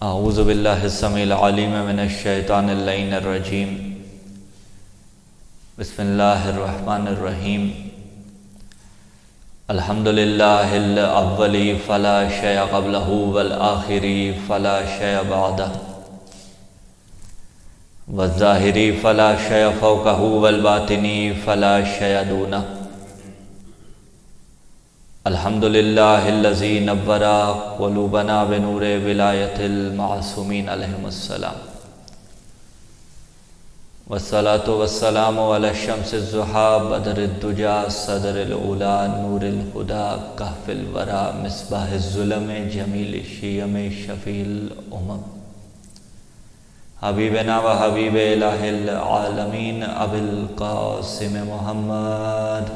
اعوذ باللہ السمیع العلیم من الشیطان اللعین الرجیم بسم اللہ الرحمن الرحیم الحمدللہ الاولی فلا شیء قبلہ والآخری فلا شیء بعدہ والظاہری فلا شیء فوقہ والباطنی فلا شیء دونہ الحمدللہ الذی نور قلوبنا بنور ولایت المعصومین علیہم السلام والصلاة والسلام علی الشمس الضحیٰ بدر الدجا صدر العلا نور الہدا کہف الورا مصباح الظلم جمیل الشیم شفیع الامم حبیبنا و حبیب الہ العالمین ابی القاسم محمد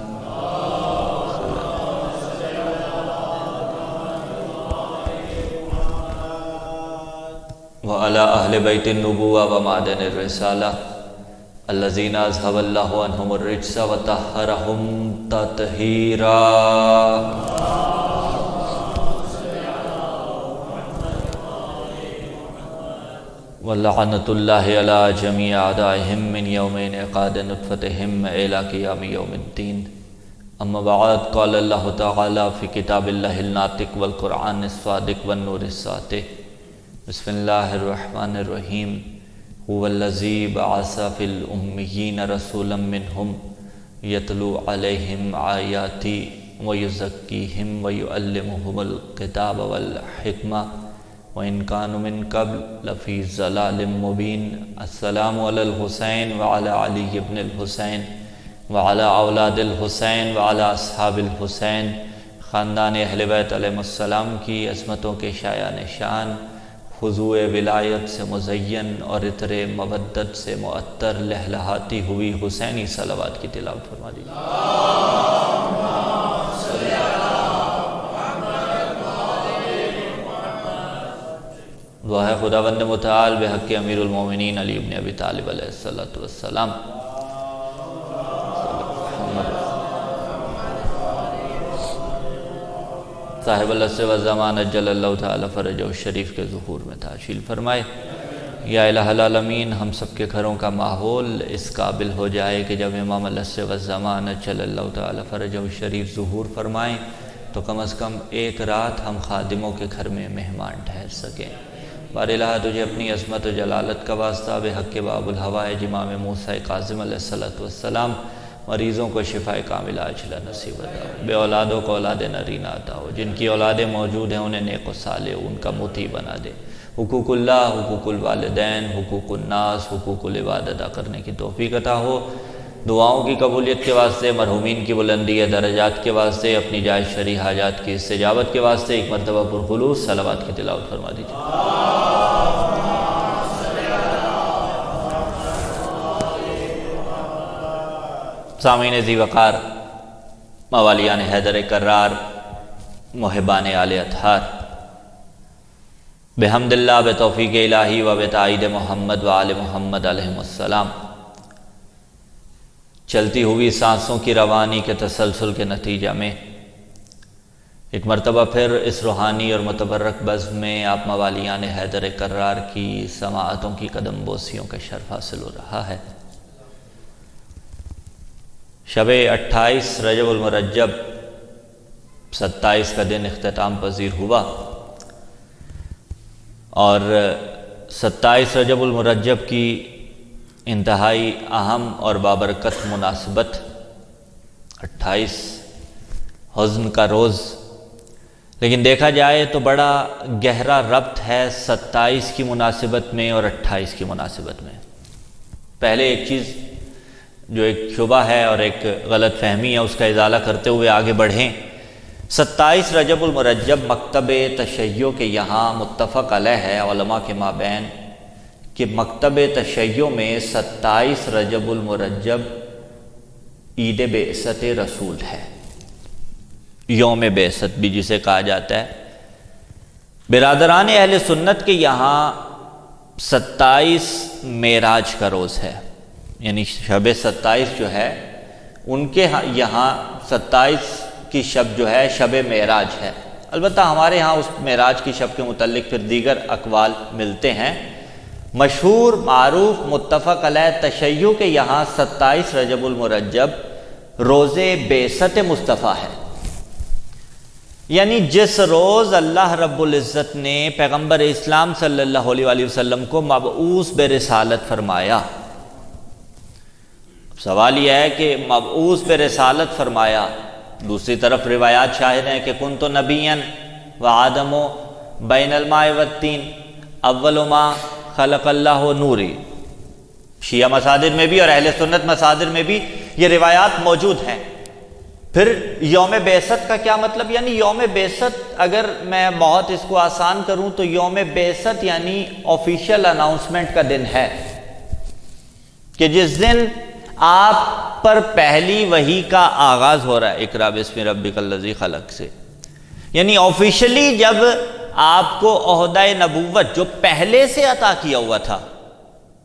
وعلى أهل بيت النبوة ومعدن الرسالة الذين أذهب الله عنهم الرجس وطهرهم تطهيرا ولعنة الله على جميع أعدائهم من يوم انعقاد نطفتهم إلى قيام يوم الدين أما بعد قال الله تعالى في كتاب الله الناطق والقرآن الصادق والنور الساطع بسم اللہ الرحمن الرحیم هو الذی بعث فی الأمیین رسولا منہم یتلو علیہم آیاتی ویزکیہم ویعلمہم الکتاب والحکمہ وإن كانوا من قبل لفی ضلال مبین السلام علی الحسین وعلی علی ابن الحسین وعلی اولاد الحسین وعلی اصحاب الحسین خاندان اہل بیت علیہ السلام کی عظمتوں کے شایع نشان خضوع ولایت سے مزین اور عطر مودت سے معطر لہلہاتی ہوئی حسینی صلوات کی تلاوت فرما دیجیے۔ دعا ہے خداوند متعال بحق امیر المومنین علی ابن ابی طالب علیہ السلام صاحب العصر والزمان اجل اللہ تعالی فرجہ الشریف کے ظہور میں تشریف فرمائے۔ یا الہ العالمین ہم سب کے گھروں کا ماحول اس قابل ہو جائے کہ جب امام العصر والزمان اجل اللہ تعالی فرجہ الشریف ظہور فرمائیں تو کم از کم ایک رات ہم خادموں کے گھر میں مہمان ٹھہر سکیں۔ بار الہ تجھے اپنی عظمت و جلالت کا واسطہ بحق باب الحوائج امام موسیٰ کاظم علیہ السلام مریضوں کو شفاء کاملہ عاجلہ نصیب عطا ہو، بے اولادوں کو اولاد نرینہ عطا ہو، جن کی اولادیں موجود ہیں انہیں نیک و صالح ان کا مطیع بنا دے، حقوق اللہ، حقوق الوالدین، حقوق الناس، حقوق العباد ادا کرنے کی توفیق عطا ہو، دعاؤں کی قبولیت کے واسطے، مرحومین کی بلندی درجات کے واسطے، اپنی جائز شرعی حاجات کی استجابت کے واسطے ایک مرتبہ پرخلوص صلوات کی تلاوت فرما دیجیے۔ سامعین ذی وقار، موالیان حیدر کرار، محبان آل اطہار، بحمد اللہ بتوفیق الہی و بتائید محمد و آل محمد علیہ السلام چلتی ہوئی سانسوں کی روانی کے تسلسل کے نتیجہ میں ایک مرتبہ پھر اس روحانی اور متبرک بزم میں آپ موالیان حیدر کرار کی سماعتوں کی قدم بوسیوں کا شرف حاصل ہو رہا ہے۔ شب 28 رجب المرجب 27 کا دن اختتام پذیر ہوا اور 27 رجب المرجب کی انتہائی اہم اور بابرکت مناسبت 28 حزن کا روز، لیکن دیکھا جائے تو بڑا گہرا ربط ہے 27 کی مناسبت میں اور 28 کی مناسبت میں۔ پہلے ایک چیز جو ایک شبہ ہے اور ایک غلط فہمی ہے اس کا ازالہ کرتے ہوئے آگے بڑھیں۔ 27 رجب المرجب مکتب تشیع کے یہاں متفق علیہ ہے علماء کے مابین کہ مکتب تشیع میں 27 رجب المرجب عید بعثت رسول ہے، یوم بعثت بھی جسے کہا جاتا ہے۔ برادران اہل سنت کے یہاں 27 معراج کا روز ہے، یعنی شب 27 جو ہے ان کے یہاں 27 کی شب جو ہے شب معراج ہے، البتہ ہمارے ہاں اس معراج کی شب کے متعلق پھر دیگر اقوال ملتے ہیں۔ مشہور معروف متفق علیہ تشیع کے یہاں 27 رجب المرجب روز بعثت مصطفیٰ ہے، یعنی جس روز اللہ رب العزت نے پیغمبر اسلام صلی اللہ علیہ وآلہ وسلم کو مبعوث برسالت فرمایا۔ سوال یہ ہے کہ مبعوث برسالت فرمایا، دوسری طرف روایات شاہد ہیں کہ کنت نبیا وآدم بین الماء والطین اول ما خلق اللہ نوری۔ شیعہ مصادر میں بھی اور اہل سنت مصادر میں بھی یہ روایات موجود ہیں۔ پھر یوم بعثت کا کیا مطلب؟ یعنی یوم بعثت اگر میں بہت اس کو آسان کروں تو یوم بعثت یعنی آفیشیل اناؤنسمنٹ کا دن ہے کہ جس دن آپ پر پہلی وحی کا آغاز ہو رہا ہے، اقرا بسم ربک الذی خلق سے، یعنی آفیشلی جب آپ کو عہدہ نبوت جو پہلے سے عطا کیا ہوا تھا،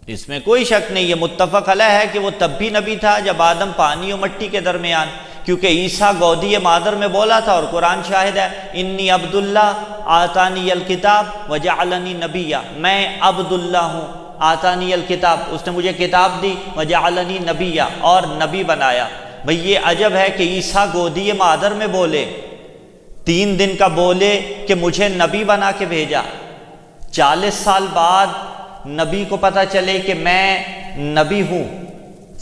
اس میں کوئی شک نہیں، یہ متفق علیہ ہے کہ وہ تب بھی نبی تھا جب آدم پانی و مٹی کے درمیان، کیونکہ عیسیٰ گودی مادر میں بولا تھا اور قرآن شاہد ہے انی عبداللہ آتانی الکتاب وجعلنی نبیہ، میں عبداللہ ہوں آتانی الکتاب، اس نے مجھے کتاب دی، وجعلنی نبیہ اور نبی بنایا۔ بھئی یہ عجب ہے کہ عیسیٰ گودی مادر میں بولے، 3 دن کا بولے کہ مجھے نبی بنا کے بھیجا، 40 سال بعد نبی کو پتہ چلے کہ میں نبی ہوں،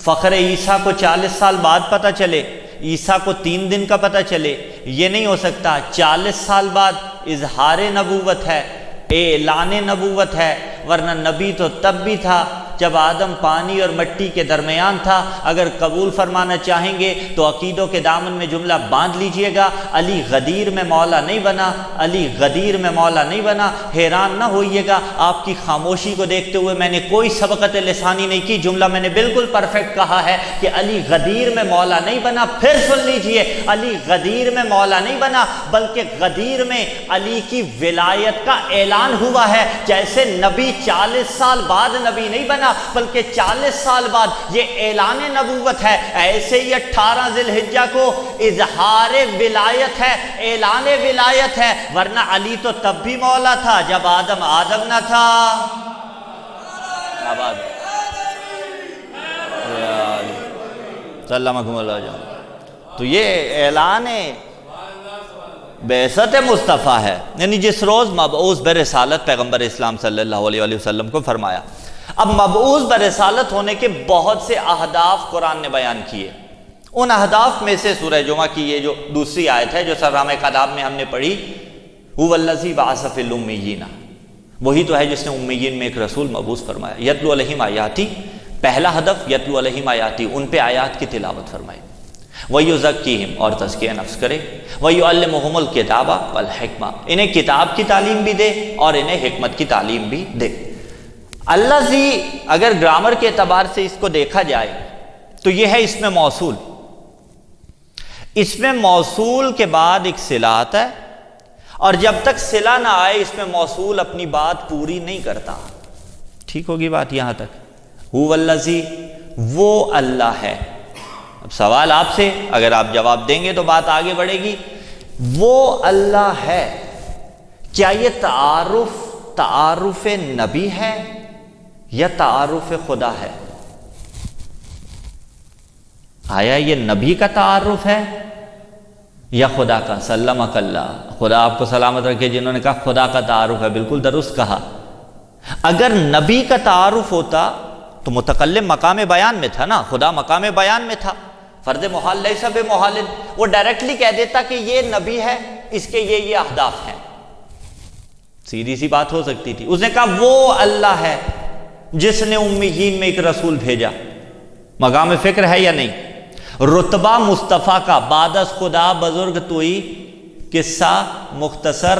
فخر عیسیٰ کو 40 سال بعد پتہ چلے، عیسیٰ کو 3 دن کا پتہ چلے، یہ نہیں ہو سکتا۔ 40 سال بعد اظہار نبوت ہے، اعلان نبوت ہے، ورنہ نبی تو تب بھی تھا جب آدم پانی اور مٹی کے درمیان تھا۔ اگر قبول فرمانا چاہیں گے تو عقیدوں کے دامن میں جملہ باندھ لیجئے گا، علی غدیر میں مولا نہیں بنا، علی غدیر میں مولا نہیں بنا۔ حیران نہ ہوئیے گا آپ کی خاموشی کو دیکھتے ہوئے، میں نے کوئی سبقت لسانی نہیں کی، جملہ میں نے بالکل پرفیکٹ کہا ہے کہ علی غدیر میں مولا نہیں بنا۔ پھر سن لیجئے، علی غدیر میں مولا نہیں بنا بلکہ غدیر میں علی کی ولایت کا اعلان ہوا ہے۔ جیسے نبی 40 سال بعد نبی نہیں بنا بلکہ 40 سال بعد یہ اعلان نبوت ہے، ایسے ہی 18 ذی الحجہ کو اظہار ولایت ہے، اعلان ولایت ہے، ورنہ علی تو تب بھی مولا تھا جب آدم نہ تھا۔ آباد سلامکم اللہ جان۔ تو یہ اعلان بعثت مصطفیٰ ہے، یعنی جس روز مبعوث برسالت پیغمبر اسلام صلی اللہ علیہ وآلہ وسلم کو فرمایا۔ اب مبعوث برسالت ہونے کے بہت سے اہداف قرآن نے بیان کیے، ان اہداف میں سے سورہ جمعہ کی یہ جو دوسری آیت ہے جو سرنامہ خداب میں ہم نے پڑھی، هو الذی بعث فی الامیین، وہی تو ہے جس نے امیین میں ایک رسول مبعوث فرمایا۔ یتلو علیہم آیاتی، پہلا ہدف یتلو علیہم آیاتی، ان پہ آیات کی تلاوت فرمائے، وَيُزَكِّيهِمْ، اور تزکیہ نفس کرے، وَيُعَلِّمُهُمُ الْكِتَابَ وَالْحِکْمَةَ، انہیں کتاب کی تعلیم بھی دے اور انہیں حکمت کی تعلیم بھی دے۔ الذی اگر گرامر کے اعتبار سے اس کو دیکھا جائے تو یہ ہے اسم موصول، اسم موصول کے بعد ایک صلہ آتا ہے، اور جب تک صلہ نہ آئے اسم موصول اپنی بات پوری نہیں کرتا۔ ٹھیک ہوگی بات یہاں تک؟ هو الذی، وہ اللہ ہے۔ اب سوال آپ سے، اگر آپ جواب دیں گے تو بات آگے بڑھے گی۔ وہ اللہ ہے، کیا یہ تعارف نبی ہے یا تعارف خدا ہے؟ آیا یہ نبی کا تعارف ہے یا خدا کا؟ سلمک اللہ، خدا آپ کو سلامت رکھے جنہوں نے کہا خدا کا تعارف ہے، بالکل درست کہا۔ اگر نبی کا تعارف ہوتا تو متکلم مقام بیان میں تھا نا، خدا مقام بیان میں تھا، فرد محال لیس بمحال، وہ ڈائریکٹلی کہہ دیتا کہ یہ نبی ہے، اس کے یہ اہداف ہیں، سیدھی سی بات ہو سکتی تھی۔ اس نے کہا وہ اللہ ہے جس نے امیین میں ایک رسول بھیجا، مقام فکر ہے یا نہیں؟ رتبہ مصطفیٰ کا، بعد از خدا بزرگ توئی، قصہ مختصر،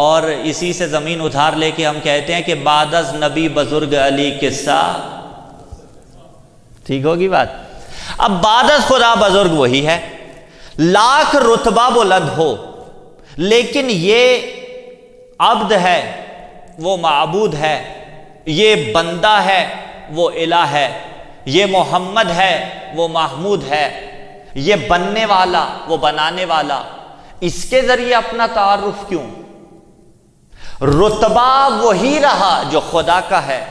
اور اسی سے زمین ادھار لے کے ہم کہتے ہیں کہ بعد از نبی بزرگ علی قصہ، ٹھیک ہوگی بات؟ اب بعد از خدا بزرگ وہی ہے، لاکھ رتبہ بلند ہو، لیکن یہ عبد ہے وہ معبود ہے، یہ بندہ ہے وہ الہ ہے، یہ محمد ہے وہ محمود ہے، یہ بننے والا وہ بنانے والا، اس کے ذریعے اپنا تعارف کیوں؟ رتبہ وہی رہا جو خدا کا ہے،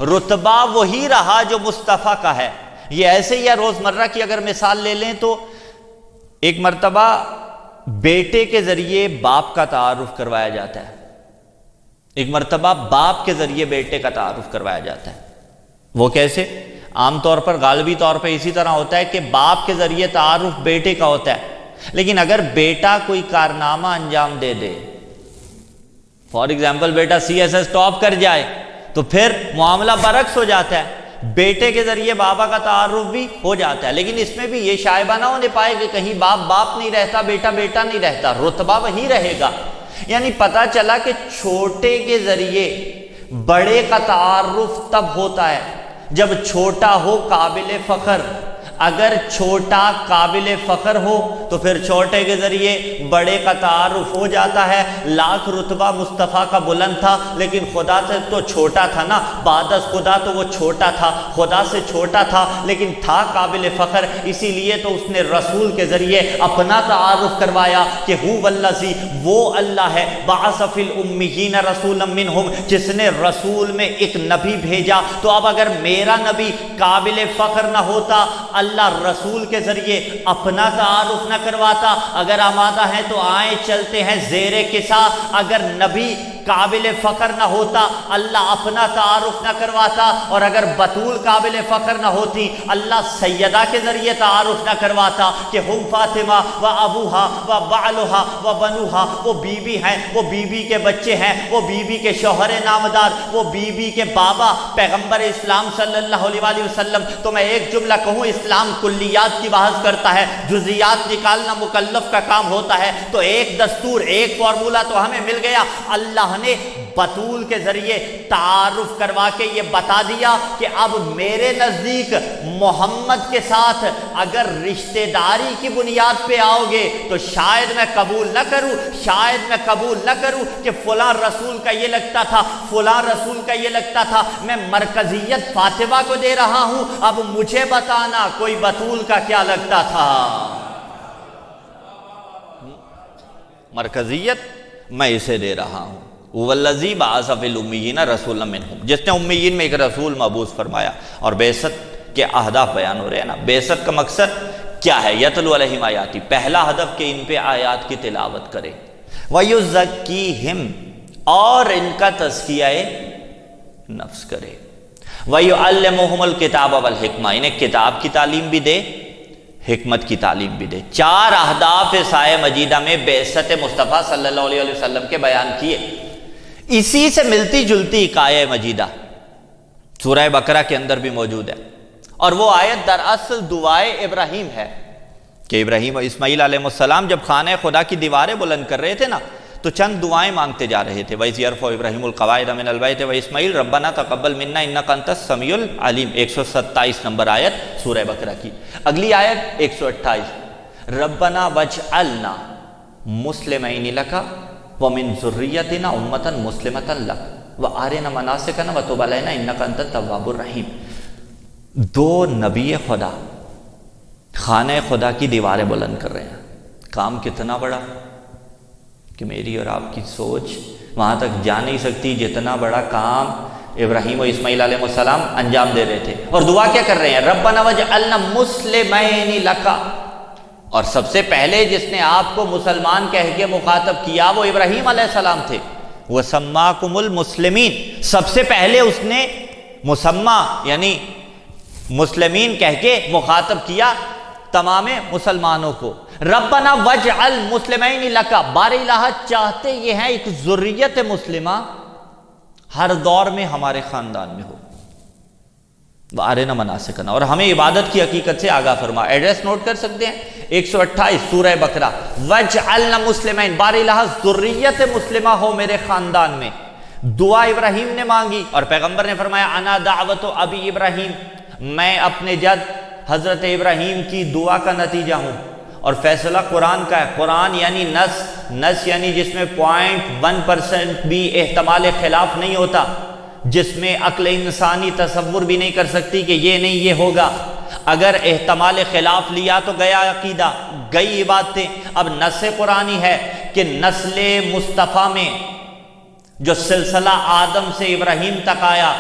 رتبہ وہی رہا جو مصطفیٰ کا ہے۔ یہ ایسے ہی ہے، روزمرہ کی اگر مثال لے لیں تو ایک مرتبہ بیٹے کے ذریعے باپ کا تعارف کروایا جاتا ہے، ایک مرتبہ باپ کے ذریعے بیٹے کا تعارف کروایا جاتا ہے۔ وہ کیسے؟ عام طور پر غالبی طور پہ اسی طرح ہوتا ہے کہ باپ کے ذریعے تعارف بیٹے کا ہوتا ہے، لیکن اگر بیٹا کوئی کارنامہ انجام دے دے، فار ایگزامپل بیٹا CSS ٹاپ کر جائے، تو پھر معاملہ برعکس ہو جاتا ہے، بیٹے کے ذریعے بابا کا تعارف بھی ہو جاتا ہے۔ لیکن اس میں بھی یہ شائبہ نہ ہونے پائے کہ کہیں باپ باپ نہیں رہتا، بیٹا بیٹا نہیں رہتا، رتبہ وہی رہے گا۔ یعنی پتہ چلا کہ چھوٹے کے ذریعے بڑے کا تعارف تب ہوتا ہے جب چھوٹا ہو قابل فخر۔ اگر چھوٹا قابل فخر ہو تو پھر چھوٹے کے ذریعے بڑے کا تعارف ہو جاتا ہے۔ لاکھ رتبہ مصطفیٰ کا بلند تھا، لیکن خدا سے تو چھوٹا تھا نا، بعد از خدا تو وہ چھوٹا تھا، خدا سے چھوٹا تھا لیکن تھا قابل فخر، اسی لیے تو اس نے رسول کے ذریعے اپنا تعارف کروایا کہ هو الذی، وہ اللہ ہے، بعث فی الامیین رسولا منہم، جس نے رسول میں ایک نبی بھیجا۔ تو اب اگر میرا نبی قابل فخر نہ ہوتا، اللہ رسول کے ذریعے اپنا تعارف نہ کرواتا۔ اگر آمادہ ہیں تو آئیں چلتے ہیں زیر قصہ۔ اگر نبی قابل فخر نہ ہوتا، اللہ اپنا تعارف نہ کرواتا، اور اگر بطول قابل فخر نہ ہوتی، اللہ سیدہ کے ذریعے تعارف نہ کرواتا کہ ہم فاطمہ و ابوہا و بعلہا و بنوہا، وہ بیوی ہیں، وہ بیوی کے بچے ہیں، وہ بیوی کے شوہر نامدار، وہ بیوی کے بابا پیغمبر اسلام صلی اللہ علیہ وآلہ وسلم۔ تو میں ایک جملہ کہوں، اسلام کلیات کی بحث کرتا ہے، جزیات نکالنا مکلف کا کام ہوتا ہے۔ تو ایک دستور، ایک فارمولہ تو ہمیں مل گیا، اللہ نے بطول کے ذریعے تعارف کروا کے یہ بتا دیا کہ اب میرے نزدیک محمد کے ساتھ اگر رشتہ داری کی بنیاد پہ آؤ گے تو شاید میں قبول نہ کروں، شاید میں قبول نہ کروں کہ فلاں رسول کا یہ لگتا تھا، فلاں رسول کا یہ لگتا تھا۔ میں مرکزیت فاطمہ کو دے رہا ہوں، اب مجھے بتانا کوئی بطول کا کیا لگتا تھا۔ مرکزیت میں اسے دے رہا ہوں، والذی بعث فی الامیین رسولا منہم، جس نے امیین میں ایک رسول مبعوث فرمایا۔ اور بعثت کے اہداف بیان ہو رہے ہیں نا، بعثت کا مقصد کیا ہے؟ یتلو علیہم آیاتی، پہلا ہدف کہ ان پہ آیات کی تلاوت کرے، ویزکیہم، اور ان کا تزکیہ نفس کرے، ویعلمہم الکتاب والحکمہ، انہیں کتاب کی تعلیم بھی دے، حکمت کی تعلیم بھی دے۔ چار اہداف اس آیہ مجیدہ میں بعثت مصطفیٰ صلی اللہ علیہ وسلم کے بیان کیے۔ اسی سے ملتی جلتی ایک آیہ مجیدہ سورہ بقرہ کے اندر بھی موجود ہے، اور وہ آیت دراصل دعائے ابراہیم ہے کہ ابراہیم و اسماعیل علیہ السلام جب خانہ خدا کی دیواریں بلند کر رہے تھے نا، تو چند دعائیں مانگتے جا رہے تھے۔ وَإِذْ يَرْفَعُ إِبْرَاهِيمُ الْقَوَاعِدَ مِنَ الْبَيْتِ وَإِسْمَاعِيلُ رَبَّنَا تَقَبَّلْ مِنَّا إِنَّكَ أَنْتَ السَّمِيعُ الْعَلِيمُ، 127 نمبر آیت سورہ بقرہ کی۔ اگلی آیت 128، رَبَّنَا وَاجْعَلْنَا مُسْلِمَيْنِ لَكَ وَمِنْ ذُرِّيَّتِنَا أُمَّةً مُسْلِمَةً لَكَ وَأَرِنَا مَنَاسِكَنَا وَتُبْ عَلَيْنَا إِنَّكَ أَنْتَ التَّوَّابُ الرَّحِيمُ۔ دو نبی خدا خانہ خدا کی دیواریں بلند کر رہے ہیں۔ کام کتنا بڑا کہ میری اور آپ کی سوچ وہاں تک جا نہیں سکتی جتنا بڑا کام ابراہیم و اسماعیل علیہ السلام انجام دے رہے تھے۔ اور دعا کیا کر رہے ہیں؟ ربنا وجعلنا مسلمین لک، اور سب سے پہلے جس نے آپ کو مسلمان کہہ کے مخاطب کیا وہ ابراہیم علیہ السلام تھے۔ وسماکم المسلمین، سب سے پہلے اس نے مسمہ یعنی مسلمین کہہ کے مخاطب کیا تمام مسلمانوں کو۔ ربنا وجعل مسلمین لک، بار الہ چاہتے یہ ہیں ایک ذریت مسلمہ ہر دور میں ہمارے خاندان میں ہو۔ وارنا مناسکنا، اور ہمیں عبادت کی حقیقت سے آگاہ فرما۔ ایڈریس نوٹ کر سکتے ہیں 128 سورہ بقرہ، وجعلنا مسلمین، بار الہ ذریت مسلمہ ہو میرے خاندان میں۔ دعا ابراہیم نے مانگی اور پیغمبر نے فرمایا انا دعوت ابی ابراہیم، میں اپنے جد حضرت ابراہیم کی دعا کا نتیجہ ہوں۔ اور فیصلہ قرآن کا ہے، قرآن یعنی نص یعنی جس میں 0.1% بھی احتمال خلاف نہیں ہوتا۔ جس میں عقل انسانی تصور بھی نہیں کر سکتی کہ یہ نہیں یہ ہوگا. اگر احتمال خلاف لیا تو گیا عقیدہ، گئی باتیں. اب نص قرآنی ہے کہ نسل مصطفیٰ میں جو سلسلہ آدم سے ابراہیم تک آیا،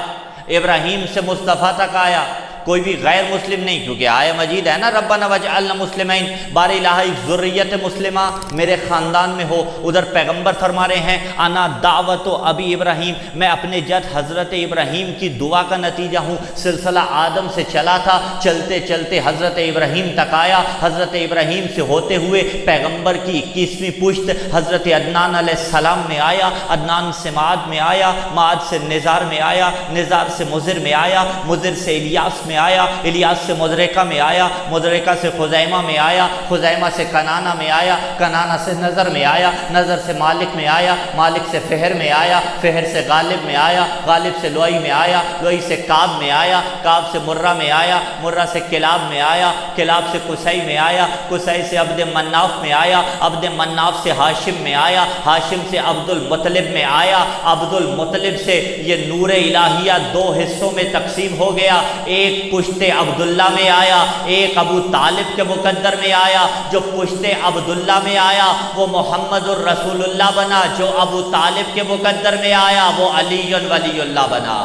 ابراہیم سے مصطفیٰ تک آیا، کوئی بھی غیر مسلم نہیں، کیونکہ آیہ مجید ہے نا ربنا وجعلنا مسلمین، بار الہ ایک ذریت مسلمہ میرے خاندان میں ہو. ادھر پیغمبر فرما رہے ہیں انا دعوت ابی ابراہیم، میں اپنے جد حضرت ابراہیم کی دعا کا نتیجہ ہوں. سلسلہ آدم سے چلا تھا، چلتے چلتے حضرت ابراہیم تک آیا، حضرت ابراہیم سے ہوتے ہوئے پیغمبر کی 21ویں پشت حضرت عدنان علیہ السلام میں آیا، عدنان سے معاد میں آیا، معاد سے نزار میں آیا، نزار سے مضر میں آیا، مضر سے الیاس میں آیا، الیاس سے مدرکہ میں آیا، مدرکہ سے خزیمہ میں آیا، خزیمہ سے کنانہ میں آیا، کنانہ سے نظر میں آیا، نظر سے مالک میں آیا، مالک سے فہر میں آیا، فہر سے غالب میں آیا، غالب سے لوئی میں آیا، لوئی سے کعب میں آیا، کعب سے مرہ میں آیا، مرہ سے کلاب میں آیا، کلاب سے قصی میں آیا، قصی سے عبد مناف میں آیا، عبد مناف سے ہاشم میں آیا، ہاشم سے عبد المطلب میں آیا، عبد المطلب سے یہ نور الہیہ 2 حصوں میں تقسیم ہو گیا. ایک پشت عبداللہ میں آیا، ایک ابو طالب کے مقدر میں آیا. جو پشت عبداللہ میں آیا وہ محمد الرسول اللہ بنا، جو ابو طالب کے مقدر میں آیا وہ علی ولی اللہ بنا.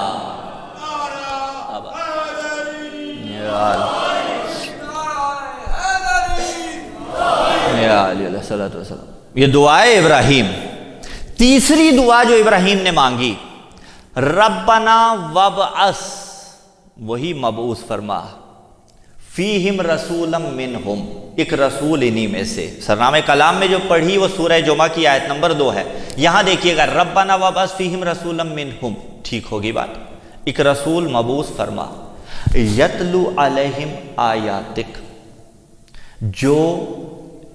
یہ دعائے ابراہیم. تیسری دعا جو ابراہیم نے مانگی، ربنا وابعث، وہی مبعوث فرما، فیہم رسولا منہم، ایک رسول انہی میں سے. سرنامہ کلام میں جو پڑھی وہ سورہ جمعہ کی آیت نمبر 2 ہے. یہاں دیکھیے گا ربنا وابعث فیہم رسولا منہم، ٹھیک ہوگی بات. ایک رسول مبعوث فرما، یتلو علیہم آیاتک، جو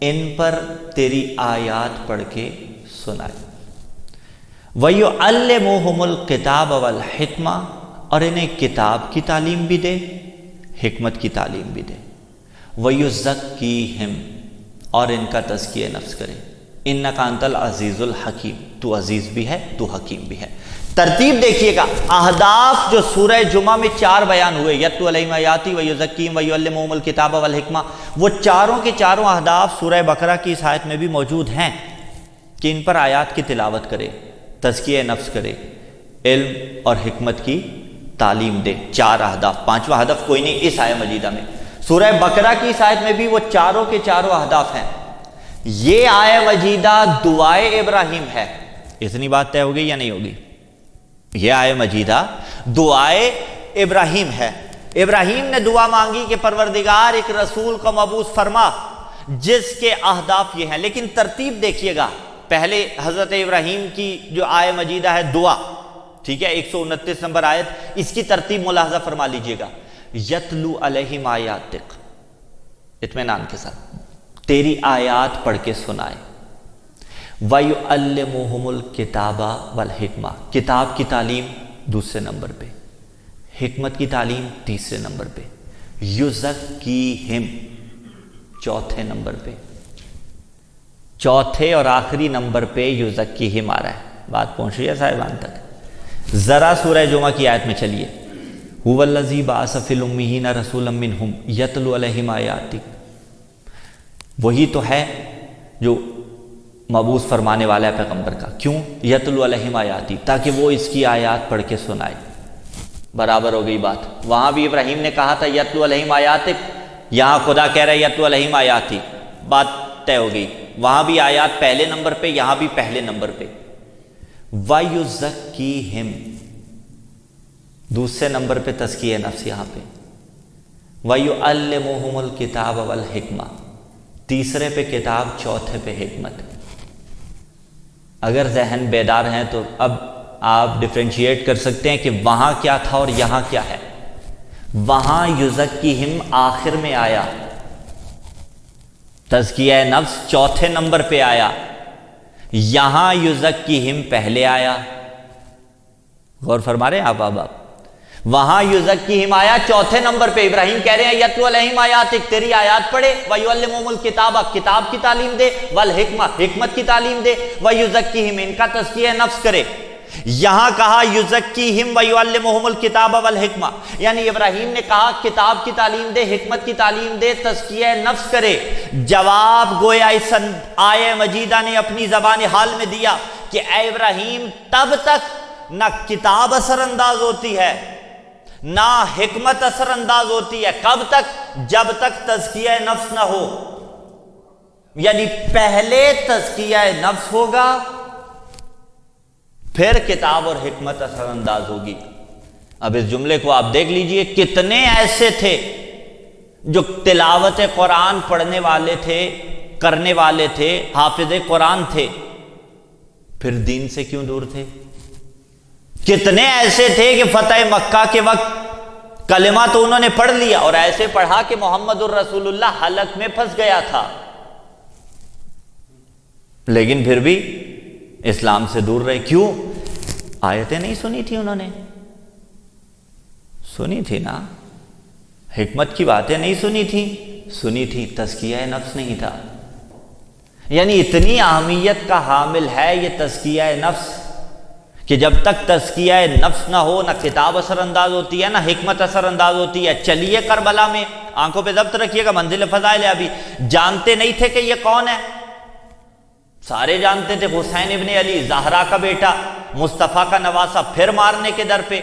ان پر تیری آیات پڑھ کے سنائے. وَيُعَلِّمُهُمُ الْكِتَابَ وَالْحِکْمَةَ، اور انہیں کتاب کی تعلیم بھی دے، حکمت کی تعلیم بھی دے. وَيُزَكِّيهِمْ، اور ان کا تزکیہ نفس کرے. اِنَّكَ أَنْتَ الْعَزِيزُ الْحَكِيمُ، تو عزیز بھی ہے تو حکیم بھی ہے. ترتیب دیکھیے گا، اہداف جو سورہ جمعہ میں 4 بیان ہوئے، یتلو علیہم آیاتی ویزکیہم ویعلمہم الکتاب والحکمہ، وہ چاروں کے چاروں اہداف سورہ بقرہ کی اس آیت میں بھی موجود ہیں کہ ان پر آیات کی تلاوت کرے، تزکیہ نفس کرے، علم اور حکمت کی تعلیم دے. 4 اہداف، 5واں ہدف کوئی نہیں اس آیہ مجیدہ میں. سورہ بقرہ کی اس آیت میں بھی وہ چاروں کے چاروں اہداف ہیں. یہ آیہ مجیدہ دعائے ابراہیم ہے. اتنی بات طے ہوگی یا نہیں ہوگی؟ یہ آیہ مجیدہ دعائے ابراہیم ہے. ابراہیم نے دعا مانگی کہ پروردگار ایک رسول کو مبعوث فرما جس کے اہداف یہ ہیں. لیکن ترتیب دیکھیے گا، پہلے حضرت ابراہیم کی جو آیہ مجیدہ ہے دعا، ٹھیک ہے، 129 نمبر آیت، اس کی ترتیب ملاحظہ فرما لیجئے گا. یتلو علیہم آیاتک، اطمینان کے ساتھ تیری آیات پڑھ کے سنائے. وَيُعَلِّمُهُمُ الْكِتَابَ وَالْحِکْمَةَ، کتاب کی تعلیم دوسرے نمبر پہ، حکمت کی تعلیم تیسرے نمبر پہ. یُزَکِّیہم چوتھے نمبر پہ، چوتھے اور آخری نمبر پہ یُزَکِّیہم آ رہا ہے. بات پہنچ رہی ہے صاحبان تک؟ ذرا سورہ جمعہ کی آیت میں چلیے. هُوَ الَّذِي بَعَثَ فِي الْأُمِّيِّينَ رَسُولًا مِّنْهُمْ يَتْلُو عَلَيْهِمْ آیَاتِهِ، وہی تو ہے جو مبعوث فرمانے والا ہے پیغمبر کا. کیوں؟ یتلو علیہم آیاتی، تاکہ وہ اس کی آیات پڑھ کے سنائے. برابر ہو گئی بات. وہاں بھی ابراہیم نے کہا تھا یتلو علیہم آیاتک، یہاں خدا کہہ رہا ہے یتلو علیہم آیاتی. بات طے ہو گئی. وہاں بھی آیات پہلے نمبر پہ، یہاں بھی پہلے نمبر پہ. وَيُزَكِّيهِمْ دوسرے نمبر پہ تزکیہ نفس یہاں پہ. وَيُعَلِّمُهُمُ الْكِتَابَ وَالْحِکْمَةَ تیسرے پہ کتاب، چوتھے پہ حکمت. اگر ذہن بیدار ہیں تو اب آپ ڈفرینشیٹ کر سکتے ہیں کہ وہاں کیا تھا اور یہاں کیا ہے. وہاں یزکیہم آخر میں آیا، تزکیہ نفس چوتھے نمبر پہ آیا. یہاں یزکیہم پہلے آیا. غور فرما رہے ہیں آپ؟ وہاں یزکیہم آیا چوتھے نمبر پہ. ابراہیم کہہ رہے ہیں یتلو علیہم آیاتک، تیری آیات پڑھے. وَيُعَلِّمُهُمُ الْكِتَابَ کتاب کی تعلیم دے. وَالْحِکْمَةَ حکمت کی تعلیم دے. وَيُزَكِّيهِمْ ان کا تزکیہ نفس کرے. یہاں کہا یزکیہم ویعلمہم الکتاب والحکمہ، یعنی ابراہیم نے کہا کتاب کی تعلیم دے، حکمت کی تعلیم دے، تزکیہ نفس کرے۔ جواب گویا اس آیہ مجیدہ نے اپنی زبان حال میں دیا کہ اے ابراہیم، تب تک نہ کتاب اثر انداز ہوتی ہے نہ حکمت اثر انداز ہوتی ہے۔ کب تک؟ جب تک تزکیہ نفس نہ ہو، یعنی پہلے تزکیہ نفس ہوگا پھر کتاب اور حکمت اثر انداز ہوگی۔ اب اس جملے کو آپ دیکھ لیجئے، کتنے ایسے تھے جو تلاوت قرآن پڑھنے والے تھے، کرنے والے تھے، حافظ قرآن تھے، پھر دین سے کیوں دور تھے؟ کتنے ایسے تھے کہ فتح مکہ کے وقت کلمہ تو انہوں نے پڑھ لیا اور ایسے پڑھا کہ محمد الرسول اللہ حلق میں پھنس گیا تھا، لیکن پھر بھی اسلام سے دور رہے۔ کیوں؟ آیتیں نہیں سنی تھی انہوں نے؟ سنی تھی نا۔ حکمت کی باتیں نہیں سنی تھی؟ سنی تھی۔ تزکیہ نفس نہیں تھا۔ یعنی اتنی اہمیت کا حامل ہے یہ تزکیہ نفس کہ جب تک تزکیہ نفس نہ ہو، نہ کتاب اثر انداز ہوتی ہے نہ حکمت اثر انداز ہوتی ہے۔ چلیے کربلا میں، آنکھوں پہ ضبط رکھیے گا، منزل فضائل ابھی جانتے نہیں تھے کہ یہ کون ہے؟ سارے جانتے تھے، حسین ابن علی، زہرا کا بیٹا، مصطفیٰ کا نواسہ، پھر مارنے کے در پہ،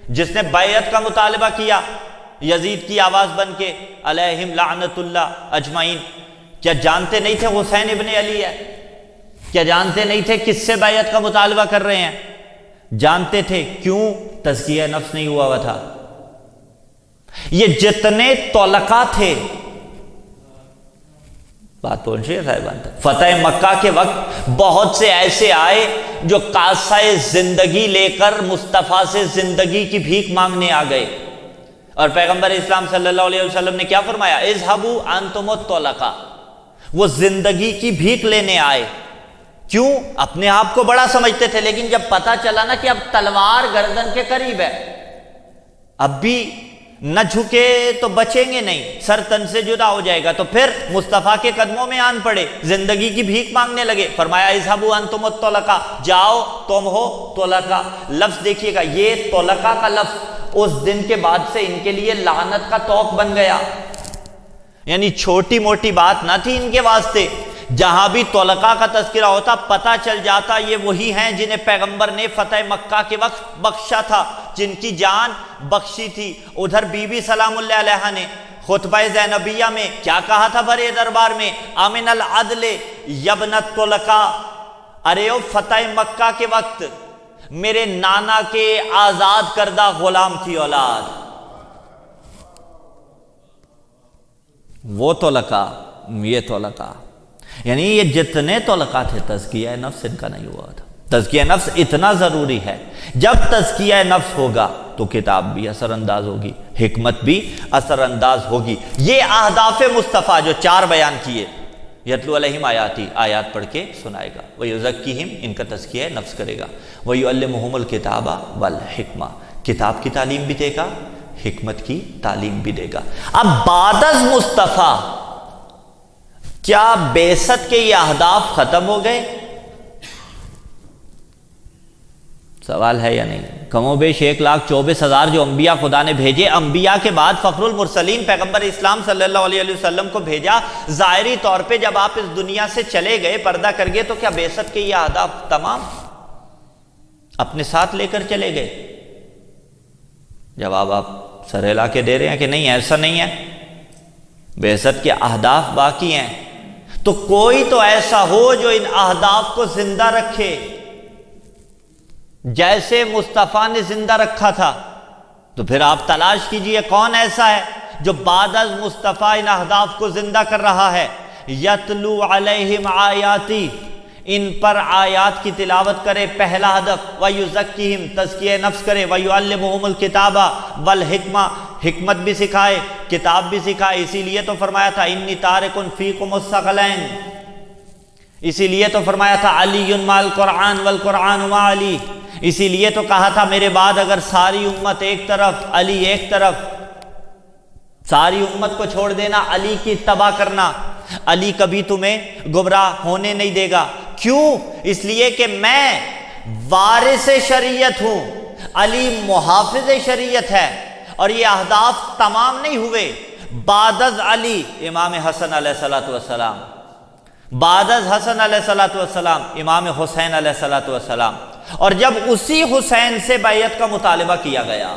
جس نے بیعت کا مطالبہ کیا یزید کی آواز بن کے، علیہم لعنت اللہ اجمعین۔ کیا جانتے نہیں تھے حسین ابن علی ہے؟ کیا جانتے نہیں تھے کس سے بیعت کا مطالبہ کر رہے ہیں؟ جانتے تھے۔ کیوں؟ تزکیہ نفس نہیں ہوا تھا۔ یہ جتنے طلقاء تھے، بات پہنچ رہی ہے صاحبان تک، فتح مکہ کے وقت بہت سے ایسے آئے جو کاسہ زندگی لے کر مصطفیٰ سے زندگی کی بھیک مانگنے آ گئے، اور پیغمبر اسلام صلی اللہ علیہ وسلم نے کیا فرمایا؟ اذهبوا انتم الطلقاء۔ وہ زندگی کی بھیک لینے آئے۔ کیوں؟ اپنے آپ کو بڑا سمجھتے تھے، لیکن جب پتا چلا نا کہ اب تلوار گردن کے قریب ہے، اب بھی نہ جھکے تو بچیں گے نہیں، سر تن سے جدا ہو جائے گا، تو پھر مصطفیٰ کے قدموں میں آن پڑے، زندگی کی بھیک مانگنے لگے۔ فرمایا اذهبوا انتم الطلقاء، جاؤ تم ہو طلقاء۔ لفظ دیکھیے گا، یہ طلقاء کا لفظ اس دن کے بعد سے ان کے لیے لعنت کا طوق بن گیا، یعنی چھوٹی موٹی بات نہ تھی ان کے واسطے۔ جہاں بھی طلقاء کا تذکرہ ہوتا پتہ چل جاتا یہ وہی ہیں جنہیں پیغمبر نے فتح مکہ کے وقت بخشا تھا، جن کی جان بخشی تھی۔ ادھر بی بی سلام اللہ علیہا نے خطبہ زینبیہ میں کیا کہا تھا بڑے دربار میں؟ امن العدل یبن الطلقاء، ارے او فتح مکہ کے وقت میرے نانا کے آزاد کردہ غلام کی اولاد، وہ طلقاء، یہ طلقاء، یعنی یہ جتنے طلقاء تھے تزکیہ نفس ان کا نہیں ہوا تھا۔ تزکیہ نفس اتنا ضروری ہے، جب تزکیہ نفس ہوگا تو کتاب بھی اثر انداز ہوگی، حکمت بھی اثر انداز ہوگی۔ یہ اہداف مصطفیٰ جو 4 بیان کیے، یتلو علیہم آیاتی، آیات پڑھ کے سنائے گا، ویزکیہم، ان کا تزکیہ نفس کرے گا، ویعلمہم الکتاب والحکمہ، کتاب کی تعلیم بھی دے گا، حکمت کی تعلیم بھی دے گا۔ اب بعد از مصطفیٰ کیا بعثت کے یہ اہداف ختم ہو گئے؟ سوال ہے یا نہیں؟ کم و بیش 1,24,000 جو انبیاء خدا نے بھیجے، انبیاء کے بعد فخر المرسلین پیغمبر اسلام صلی اللہ علیہ وسلم کو بھیجا۔ ظاہری طور پہ جب آپ اس دنیا سے چلے گئے، پردہ کر گئے، تو کیا بعثت کے یہ اہداف تمام اپنے ساتھ لے کر چلے گئے؟ جواب آپ سر ہلا کے دے رہے ہیں کہ نہیں، ایسا نہیں ہے، بعثت کے اہداف باقی ہیں۔ تو کوئی تو ایسا ہو جو ان اہداف کو زندہ رکھے، جیسے مصطفیٰ نے زندہ رکھا تھا۔ تو پھر آپ تلاش کیجئے کون ایسا ہے جو بعد از مصطفیٰ ان اہداف کو زندہ کر رہا ہے۔ یتلو علیہم آیاتی، ان پر آیات کی تلاوت کرے، پہلا ہدف، ویزکیہم، تزکیہ نفس کرے، ویعلمہم الکتاب والحکمہ، حکمت بھی سکھائے، کتاب بھی سکھائے۔ اسی لیے تو فرمایا تھا انی تارک فیکم الثقلین، اسی لیے تو فرمایا تھا علی مع القرآن والقرآن مع علی، اسی لیے تو کہا تھا میرے بعد اگر ساری امت ایک طرف، علی ایک طرف، ساری امت کو چھوڑ دینا، علی کی اتباع کرنا، علی کبھی تمہیں گمراہ ہونے نہیں دے گا۔ کیوں؟ اس لیے کہ میں وارث شریعت ہوں، علی محافظ شریعت ہے، اور یہ اہداف تمام نہیں ہوئے بعد از علی امام حسن علیہ الصلوۃ والسلام، بعد از حسن علیہ الصلوۃ والسلام امام حسین علیہ الصلوۃ والسلام، اور جب اسی حسین سے بیعت کا مطالبہ کیا گیا،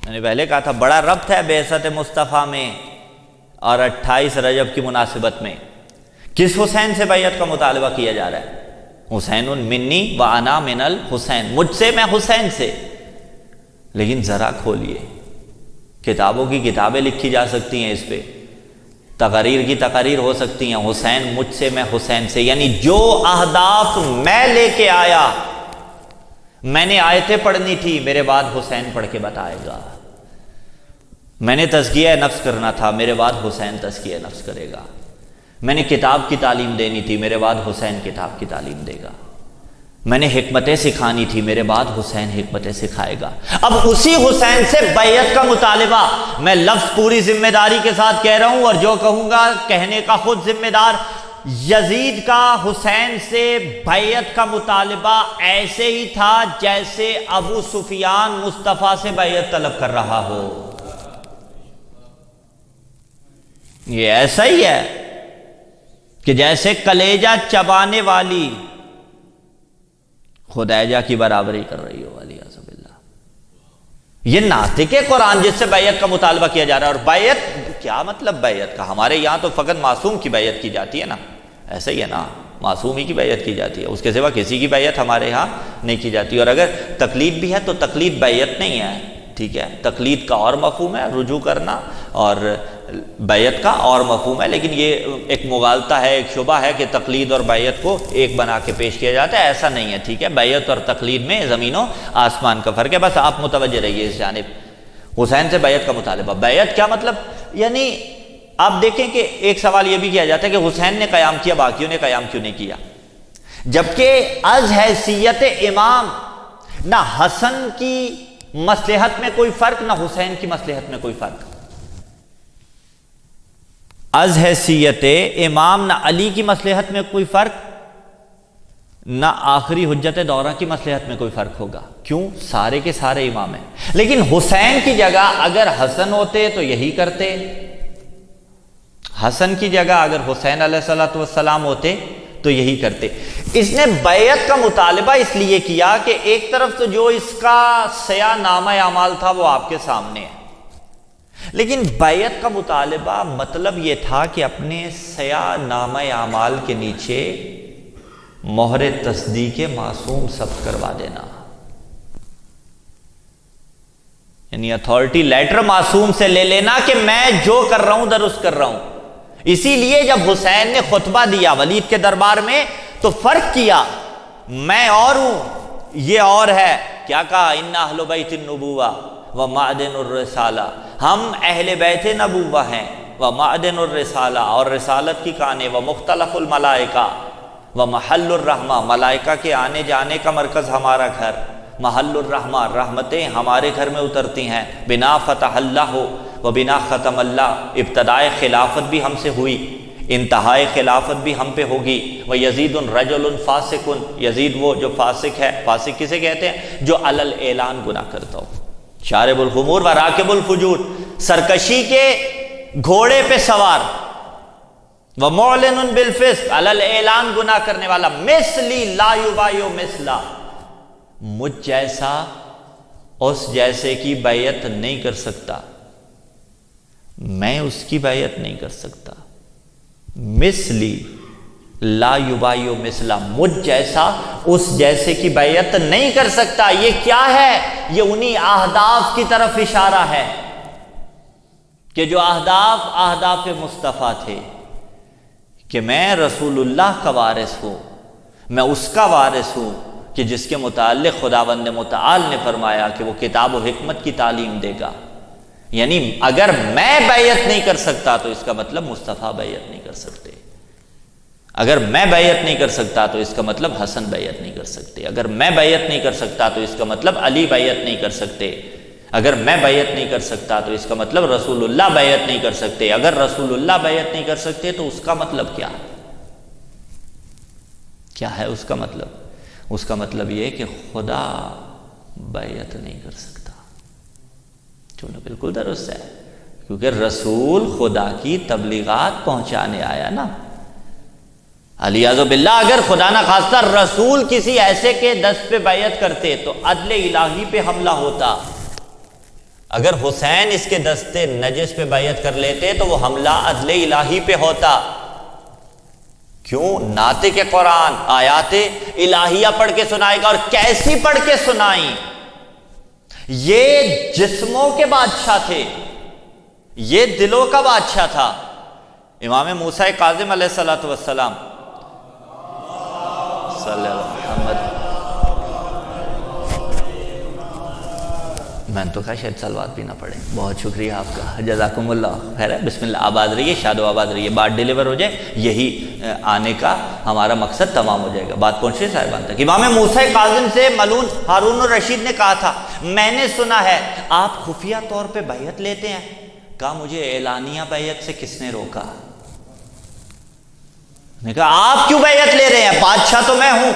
میں نے پہلے کہا تھا بڑا ربط ہے بعثت مصطفیٰ میں اور 28 رجب کی مناسبت میں۔ کس حسین سے بیعت کا مطالبہ کیا جا رہا ہے؟ حسین منی و انا من الحسین، مجھ سے، میں حسین سے۔ لیکن ذرا کھولیے، کتابوں کی کتابیں لکھی جا سکتی ہیں، اس پہ تقاریر کی تقاریر ہو سکتی ہیں، حسین مجھ سے، میں حسین سے، یعنی جو اہداف میں لے کے آیا، میں نے آیتیں پڑھنی تھی، میرے بعد حسین پڑھ کے بتائے گا۔ میں نے تزکیہ نفس کرنا تھا، میرے بعد حسین تزکیہ نفس کرے گا۔ میں نے کتاب کی تعلیم دینی تھی، میرے بعد حسین کتاب کی تعلیم دے گا۔ میں نے حکمتیں سکھانی تھی، میرے بعد حسین حکمتیں سکھائے گا۔ اب اسی حسین سے بیعت کا مطالبہ، میں لفظ پوری ذمہ داری کے ساتھ کہہ رہا ہوں، اور جو کہوں گا کہنے کا خود ذمہ دار۔ یزید کا حسین سے بیعت کا مطالبہ ایسے ہی تھا جیسے ابو سفیان مصطفیٰ سے بیعت طلب کر رہا ہو۔ یہ ایسا ہی ہے کہ جیسے کلیجہ چبانے والی خدیجہ کی برابری کر رہی ہو، ولیعذ باللہ۔ یہ ناطق قرآن جس سے بیعت کا مطالبہ کیا جا رہا ہے۔ اور بیعت کیا مطلب بیعت کا؟ ہمارے یہاں تو فقط معصوم کی بیعت کی جاتی ہے نا، ایسا ہی ہے نا، معصوم ہی کی بیعت کی جاتی ہے، اس کے سوا کسی کی بیعت ہمارے ہاں نہیں کی جاتی۔ اور اگر تقلید بھی ہے تو تقلید بیعت نہیں ہے، ٹھیک ہے؟ تقلید کا اور مفہوم ہے، رجوع کرنا، اور بیعت کا اور مفہوم ہے، لیکن یہ ایک مغالطہ ہے، ایک شبہ ہے کہ تقلید اور بیعت کو ایک بنا کے پیش کیا جاتا ہے، ایسا نہیں ہے، ٹھیک ہے؟ بیعت اور تقلید میں زمین و آسمان کا فرق ہے، بس آپ متوجہ رہیے اس جانب۔ حسین سے بیعت کا مطالبہ، بیعت کیا مطلب؟ یعنی آپ دیکھیں کہ ایک سوال یہ بھی کیا جاتا ہے کہ حسین نے قیام کیا، باقیوں نے قیام کیوں نہیں کیا؟ جبکہ از حیثیت امام نہ حسن کی مصلحت میں کوئی فرق، نہ حسین کی مصلحت میں کوئی فرق۔ از حیثیت امام نہ علی کی مصلحت میں کوئی فرق، نہ آخری حجت دورہ کی مصلحت میں کوئی فرق ہوگا۔ کیوں؟ سارے کے سارے امام ہیں۔ لیکن حسین کی جگہ اگر حسن ہوتے تو یہی کرتے، حسن کی جگہ اگر حسین علیہ السلام ہوتے تو یہی کرتے۔ اس نے بیعت کا مطالبہ اس لیے کیا کہ ایک طرف تو جو اس کا سیاہ نامہ اعمال تھا وہ آپ کے سامنے ہے، لیکن بیعت کا مطالبہ مطلب یہ تھا کہ اپنے سیاہ نامہ اعمال کے نیچے مہر تصدیق معصوم ثبت کروا دینا، یعنی اتھارٹی لیٹر معصوم سے لے لینا کہ میں جو کر رہا ہوں درست کر رہا ہوں۔ اسی لیے جب حسین نے خطبہ دیا ولید کے دربار میں تو فرق کیا، میں اور ہوں، یہ اور ہے۔ کیا کہا؟ ان اہل بیت النبوہ و معدن الرسالہ، ہم اہل بیت نبوہ ہیں، و معدن الرسالہ، اور رسالت کی کانیں، و مختلف الملائکہ و محل الرحمہ، ملائکہ کے آنے جانے کا مرکز ہمارا گھر، محل الرحمہ، رحمتیں ہمارے گھر میں اترتی ہیں، بنا فتح اللہ و بنا ختم اللہ، ابتدائے خلافت بھی ہم سے ہوئی، انتہائی خلافت بھی ہم پہ ہوگی، و یزید رجل فاسق، یزید وہ جو فاسق ہے، فاسق کسے کہتے ہیں؟ جو علل اعلان گناہ کرتا ہو، شارب الخمور و راکب الفجور، سرکشی کے گھوڑے پہ سوار، و معلن بالفسق، علل اعلان گناہ کرنے والا، مثلی لا یبایع مثلا، مجھ جیسا اس جیسے کی بیعت نہیں کر سکتا، میں اس کی بیعت نہیں کر سکتا، مثلی لا یبایع مثلا، مجھ جیسا اس جیسے کی بیعت نہیں کر سکتا۔ یہ کیا ہے؟ یہ انہی اہداف کی طرف اشارہ ہے کہ جو اہداف مصطفیٰ تھے، کہ میں رسول اللہ کا وارث ہوں، میں اس کا وارث ہوں کہ جس کے متعلق خداوند متعال نے فرمایا کہ وہ کتاب و حکمت کی تعلیم دے گا۔ یعنی اگر میں بیعت نہیں کر سکتا تو اس کا مطلب مصطفیٰ بیعت نہیں کر سکتے، اگر میں بیعت نہیں کر سکتا تو اس کا مطلب حسن بیعت نہیں کر سکتے، اگر میں بیعت نہیں کر سکتا تو اس کا مطلب علی بیعت نہیں کر سکتے، اگر میں بیعت نہیں کر سکتا تو اس کا مطلب رسول اللہ بیعت نہیں کر سکتے، اگر رسول اللہ بیعت نہیں کر سکتے تو اس کا مطلب کیا ہے اس کا مطلب؟ اس کا مطلب یہ ہے کہ خدا بیعت نہیں کر سکتا. چلو بالکل درست ہے، کیونکہ رسول خدا کی تبلیغات پہنچانے آیا نا. علیاذ باللہ اگر خدا نہ خواستہ رسول کسی ایسے کے دست پہ بیعت کرتے تو عدل الہی پہ حملہ ہوتا. اگر حسین اس کے دست نجس پہ بیعت کر لیتے تو وہ حملہ عدل الہی پہ ہوتا. کیوں؟ ناطق قرآن آیات الہیہ پڑھ کے سنائے گا. اور کیسی پڑھ کے سنائی؟ یہ جسموں کے بادشاہ تھے، یہ دلوں کا بادشاہ تھا. امام موسیٰ کاظم علیہ السلام صلی اللہ محمد، میں تو کہا شاید سلوات بھی نہ پڑھیں. بہت شکریہ آپ کا، جزاکم اللہ خیر ہے. بسم اللہ، آباد رہیے، شاد و آباد رہیے. بات ڈیلیور ہو جائے، یہی آنے کا ہمارا مقصد تمام ہو جائے گا. بات پہنچ رہی صاحبان تک. امام موسیٰ کاظم سے ملعون ہارون الرشید نے کہا تھا میں نے سنا ہے آپ خفیہ طور پہ بیعت لیتے ہیں. کہا مجھے اعلانیہ بیعت سے کس نے روکا؟ نے کہا آپ کیوں بیعت لے رہے ہیں؟ بادشاہ تو میں ہوں،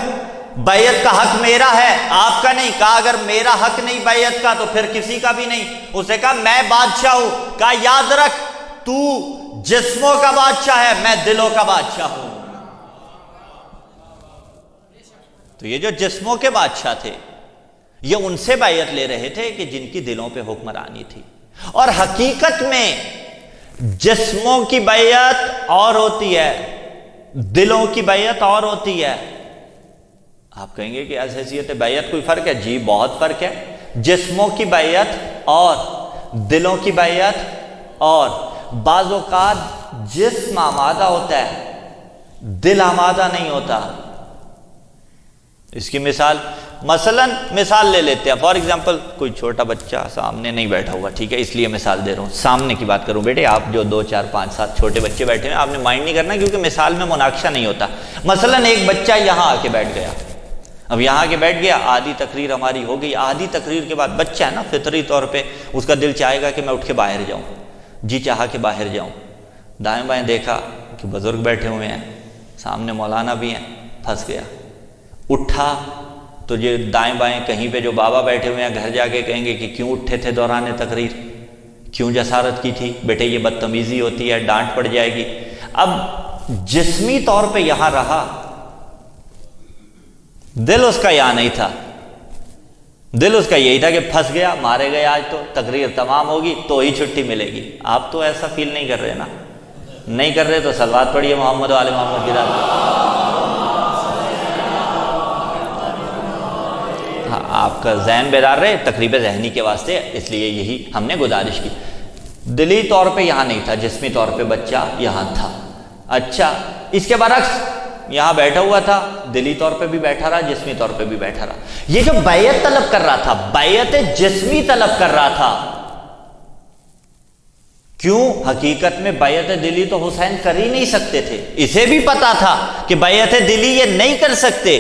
بیعت کا حق میرا ہے، آپ کا نہیں. کہا اگر میرا حق نہیں بیعت کا تو پھر کسی کا بھی نہیں. اسے کہا میں بادشاہ ہوں. کہا یاد رکھ تو جسموں کا بادشاہ ہے، میں دلوں کا بادشاہ ہوں. تو یہ جو جسموں کے بادشاہ تھے یہ ان سے بیعت لے رہے تھے کہ جن کی دلوں پہ حکمرانی تھی. اور حقیقت میں جسموں کی بیعت اور ہوتی ہے، دلوں کی بیعت اور ہوتی ہے. آپ کہیں گے کہ از حیثیت بیعت کوئی فرق ہے؟ جی بہت فرق ہے. جسموں کی بیعت اور دلوں کی بیعت، اور بعض اوقات جسم آمادہ ہوتا ہے دل آمادہ نہیں ہوتا. اس کی مثال لے لیتے ہیں. فار ایگزامپل کوئی چھوٹا بچہ سامنے نہیں بیٹھا ہوا، ٹھیک ہے، اس لیے مثال دے رہا ہوں، سامنے کی بات کروں. بیٹے آپ جو 2 4 5 7 چھوٹے بچے بیٹھے ہیں آپ نے مائنڈ نہیں کرنا، کیونکہ مثال میں مناقشہ نہیں ہوتا. مثلاً ایک بچہ یہاں آ کے بیٹھ گیا. اب یہاں کے بیٹھ گیا، آدھی تقریر ہماری ہو گئی. آدھی تقریر کے بعد بچہ ہے نا، فطری طور پہ اس کا دل چاہے گا کہ میں اٹھ کے باہر جاؤں. جی چاہا کہ باہر جاؤں. دائیں بائیں دیکھا کہ بزرگ بیٹھے ہوئے ہیں، سامنے مولانا بھی ہیں، پھنس گیا. اٹھا تو یہ دائیں بائیں کہیں پہ جو بابا بیٹھے ہوئے ہیں گھر جا کے کہیں گے کہ کیوں اٹھے تھے دوران تقریر، کیوں جسارت کی تھی؟ بیٹے یہ بدتمیزی ہوتی ہے، ڈانٹ پڑ جائے گی. اب جسمی طور پہ یہاں رہا، دل اس کا یہاں نہیں تھا. دل اس کا یہی تھا کہ پھنس گیا، مارے گئے، آج تو تقریر تمام ہوگی تو ہی چھٹی ملے گی. آپ تو ایسا فیل نہیں کر رہے نا؟ نہیں کر رہے تو صلوات پڑھیے محمد و آل محمد کی رات. آپ کا ذہن بیدار رہے تقریب ذہنی کے واسطے، اس لیے یہی ہم نے گزارش کی. دلی طور پہ یہاں نہیں تھا، جسمی طور پہ بچہ یہاں تھا. اچھا اس کے برعکس یہاں بیٹھا ہوا تھا، دلی طور پہ بھی بیٹھا رہا، جسمی طور پہ بھی بیٹھا رہا. یہ جو بیعت طلب کر رہا تھا، بیعت جسمی طلب کر رہا تھا. کیوں؟ حقیقت میں بیعت دلی تو حسین کر ہی نہیں سکتے تھے. اسے بھی پتا تھا کہ بیعت دلی یہ نہیں کر سکتے،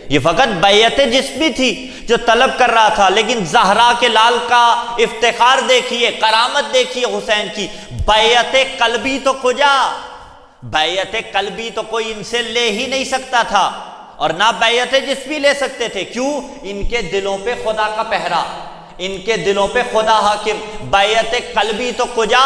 یہ فقط بیعت جسمی تھی جو طلب کر رہا تھا. لیکن زہرا کے لال کا افتخار دیکھیے، کرامت دیکھیے حسین کی. بیعت قلبی تو کجا، بیعت قلبی تو کوئی ان سے لے ہی نہیں سکتا تھا، اور نہ بیعت جسمی لے سکتے تھے. کیوں؟ ان کے دلوں پہ خدا کا پہرا، ان کے دلوں پہ خدا حاکم. بیعت قلبی تو کجا،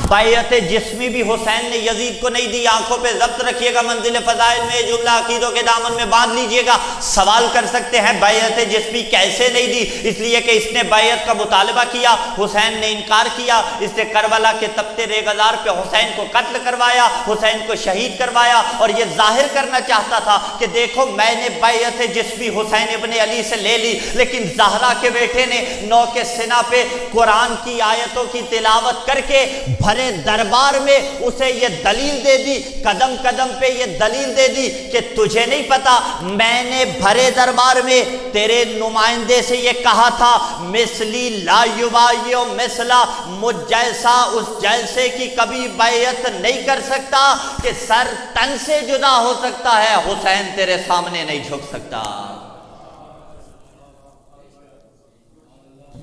بیعت جسمی بھی حسین نے یزید کو نہیں دی. آنکھوں پہ ضبط رکھیے گا، منزل فضائل میں یہ جملہ عقیدوں کے دامن میں باندھ لیجئے گا. سوال کر سکتے ہیں بیعت جسمی کیسے نہیں دی؟ اس لیے کہ اس نے بیعت کا مطالبہ کیا، حسین نے انکار کیا. اس نے کربلا کے تپتے ریگزار پہ حسین کو قتل کروایا، حسین کو شہید کروایا، اور یہ ظاہر کرنا چاہتا تھا کہ دیکھو میں نے بیعت جسمی حسین ابن علی سے لے لی. لیکن زہرا کے بیٹے نے نو کے سنا پہ قرآن کی آیتوں کی تلاوت کر کے بھرے دربار میں اسے یہ دلیل دے دی، قدم قدم پہ یہ دلیل دے دی کہ تجھے نہیں پتا میں نے بھرے دربار میں تیرے نمائندے سے یہ کہا تھا مثلی لا یبایع مثلا، مجھ جیسا اس جیسے کی کبھی بیعت نہیں کر سکتا کہ سر تن سے جدا ہو سکتا ہے، حسین تیرے سامنے نہیں جھک سکتا.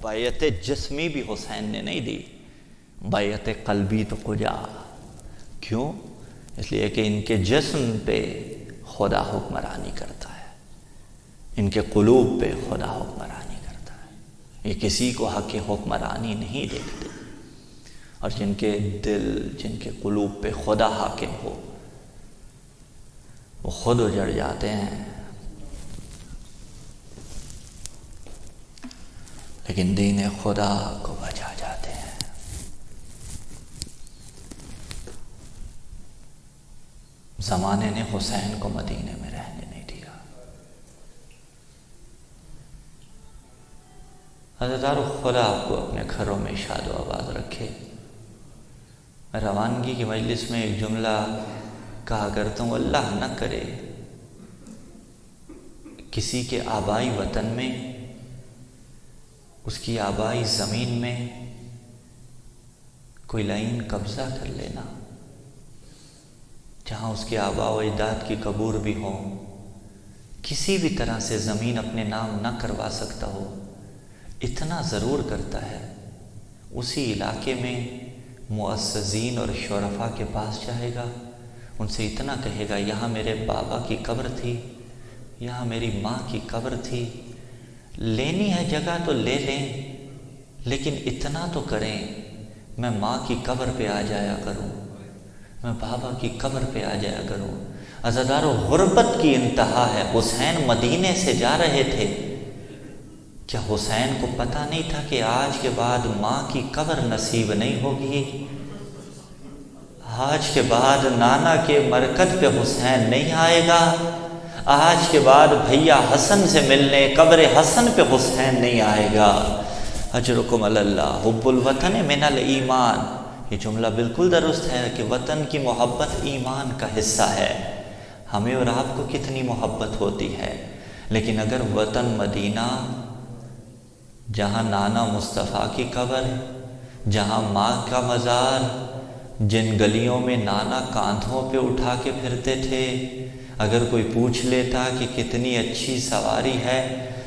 بیعت جسمی بھی حسین نے نہیں دی، بیعت قلبی تو کجا. کیوں؟ اس لیے کہ ان کے جسم پہ خدا حکمرانی کرتا ہے. ان کے قلوب پہ خدا حکمرانی کرتا ہے، یہ کسی کو حق حکمرانی نہیں دیکھتے، اور جن کے دل، جن کے قلوب پہ خدا حاکم ہو وہ خود اجڑ جاتے ہیں، لیکن دین خدا کو بچا جاتے ہیں۔ زمانے نے حسین کو مدینے میں رہنے نہیں دیا۔ عزیزار خدا آپ کو اپنے گھروں میں شاد و آباد رکھے۔ میں روانگی کی مجلس میں ایک جملہ کہا کرتا ہوں، اللہ نہ کرے کسی کے آبائی وطن میں، اس کی آبائی زمین میں کوئی لائن قبضہ کر لینا جہاں اس کے آباء و اجداد کی قبور بھی ہوں، کسی بھی طرح سے زمین اپنے نام نہ کروا سکتا ہو، اتنا ضرور کرتا ہے، اسی علاقے میں معززین اور شرفاء کے پاس جائے گا، ان سے اتنا کہے گا یہاں میرے بابا کی قبر تھی، یہاں میری ماں کی قبر تھی، لینی ہے جگہ تو لے لیں، لیکن اتنا تو کریں میں ماں کی قبر پہ آ جایا کروں، میں بابا کی قبر پہ آ جایا کروں۔ عزادارو، غربت کی انتہا ہے۔ حسین مدینے سے جا رہے تھے، کیا حسین کو پتہ نہیں تھا کہ آج کے بعد ماں کی قبر نصیب نہیں ہوگی؟ آج کے بعد نانا کے مرکز پہ حسین نہیں آئے گا، آج کے بعد بھیا حسن سے ملنے قبر حسن پہ حسین نہیں آئے گا۔ اجرکم علی اللہ، حب الوطن من الایمان، یہ جملہ بالکل درست ہے کہ وطن کی محبت ایمان کا حصہ ہے۔ ہمیں اور آپ کو کتنی محبت ہوتی ہے، لیکن اگر وطن مدینہ، جہاں نانا مصطفیٰ کی قبر، جہاں ماں کا مزار، جن گلیوں میں نانا کاندھوں پہ اٹھا کے پھرتے تھے، اگر کوئی پوچھ لیتا کہ کتنی اچھی سواری ہے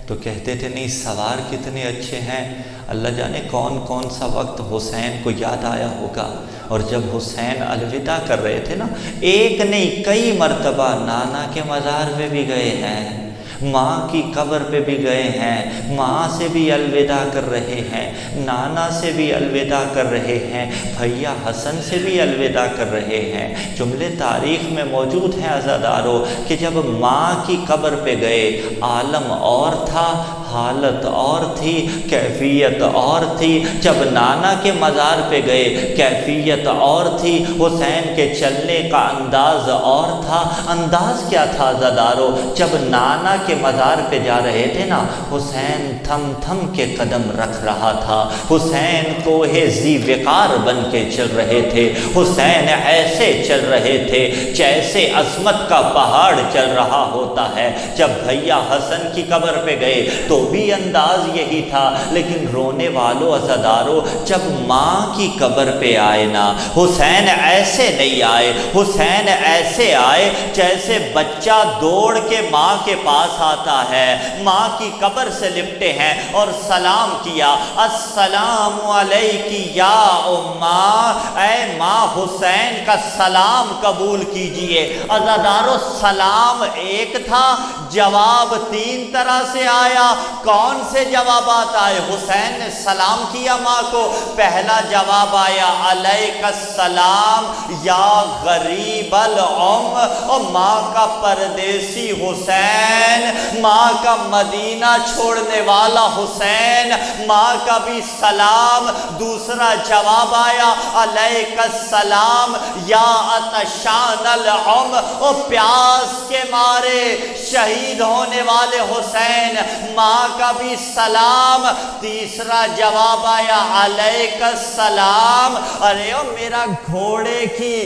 تو کہتے تھے نہیں، سوار کتنے اچھے ہیں۔ اللہ جانے کون کون سا وقت حسین کو یاد آیا ہوگا، اور جب حسین الوداع کر رہے تھے نا، ایک نہیں کئی مرتبہ نانا کے مزار پہ بھی گئے ہیں، ماں کی قبر پہ بھی گئے ہیں، ماں سے بھی الوداع کر رہے ہیں، نانا سے بھی الوداع کر رہے ہیں، بھیا حسن سے بھی الوداع کر رہے ہیں۔ جملے تاریخ میں موجود ہیں عزادارو کہ جب ماں کی قبر پہ گئے، عالم اور تھا، حالت اور تھی، کیفیت اور تھی۔ جب نانا کے مزار پہ گئے، کیفیت اور تھی، حسین کے چلنے کا انداز اور تھا۔ انداز کیا تھا عزادارو؟ جب نانا کے مزار پہ جا رہے تھے نا، حسین تھم تھم کے قدم رکھ رہا تھا، حسین کوہ ذی وقار بن کے چل رہے تھے، حسین ایسے چل رہے تھے جیسے عظمت کا پہاڑ چل رہا ہوتا ہے۔ جب بھیا حسن کی قبر پہ گئے تو بھی انداز یہی تھا، لیکن رونے والوں عزادارو، جب ماں کی قبر پہ آئے نا، حسین ایسے نہیں آئے، حسین ایسے آئے جیسے بچہ دوڑ کے ماں کے پاس آتا ہے، ماں کی قبر سے لپٹے ہیں اور سلام کیا، السلام علیکی یا اماں، اے ماں حسین کا سلام قبول کیجئے۔ عزادارو، سلام ایک تھا، جواب تین طرح سے آیا۔ کون سے جوابات آئے؟ حسین نے سلام کیا ماں کو، پہلا جواب آیا علیک السلام یا غریب الام، اور ماں کا پردیسی حسین، ماں کا مدینہ چھوڑنے والا حسین، ماں کا بھی سلام۔ دوسرا جواب آیا علیک السلام یا عطشان الام، اور پیاس کے مارے شہید ہونے والے حسین، ماں کا بھی سلام۔ تیسرا جواب آیا علیک السلام، ارے او میرا گھوڑے کی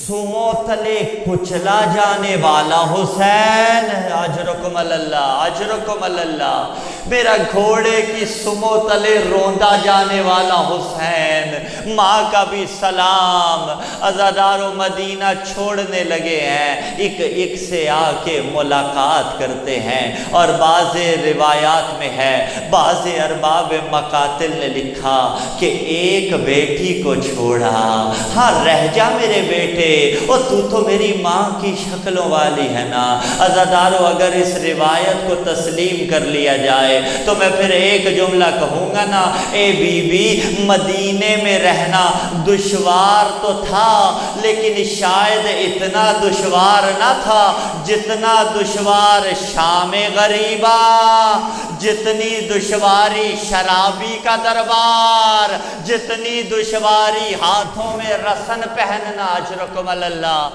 سمو تلے کچلا جانے والا حسین، اجرکم اللہ، اجرکم اللہ، میرا گھوڑے کی سمو تلے روندا جانے والا حسین، ماں کا بھی سلام۔ عزادارو، مدینہ چھوڑنے لگے ہیں، ایک ایک سے آ کے ملاقات کرتے ہیں، اور بعض روایات میں ہے، بعض ارباب مقاتل نے لکھا کہ ایک بیٹی کو چھوڑا، ہاں رہ جا میرے بیٹے، اور تو میری ماں کی شکلوں والی ہے نا۔ عزادارو اگر اس روایت کو تسلیم کر لیا جائے تو میں پھر ایک جملہ کہوں گا نا، اے بی بی مدینے میں رہنا دشوار تو تھا، لیکن شاید اتنا دشوار نہ تھا جتنا دشوار شام غریبہ، جتنی دشواری شرابی کا دربار، جتنی دشواری ہاتھوں میں رسن پہننا۔ اجرکم اللہ،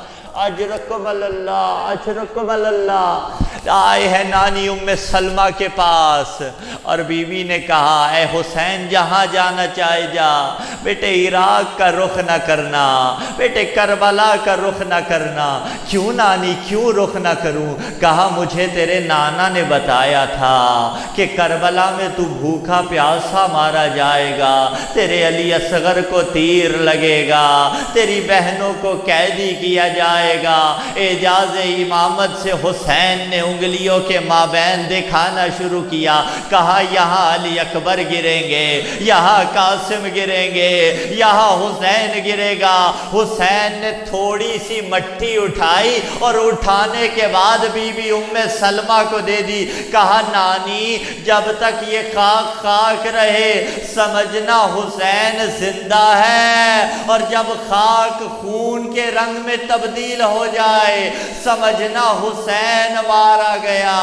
اجرکم اللہ، اجرکم اللہ۔ آئے ہے نانی ام سلمہ کے پاس اور بی بی نے کہا، اے حسین جہاں جانا چاہے جا، بیٹے عراق کا رخ نہ کرنا، بیٹے کربلا کا رخ نہ کرنا۔ کیوں نانی، کیوں رخ نہ کروں؟ کہا مجھے تیرے نانا نے بتایا تھا کہ کربلا میں تو بھوکا پیاسا مارا جائے گا، تیرے علی اصغر کو تیر لگے گا، تیری بہنوں کو قیدی کیا جائے گا۔ اعجاز امامت سے حسین نے انگلیوں کے مابین دکھانا شروع کیا، کہا یہاں علی اکبر گریں گے، یہاں قاسم گریں گے، یہاں حسین گرے گا۔ حسین نے تھوڑی سی مٹی اٹھائی اور اٹھانے کے بعد بی بی ام سلمہ کو دے دی، کہا نانی جب تک یہ خاک خاک رہے سمجھنا حسین زندہ ہے، اور جب خاک خون کے رنگ میں تبدیل ہو جائے سمجھنا حسین مارا گیا۔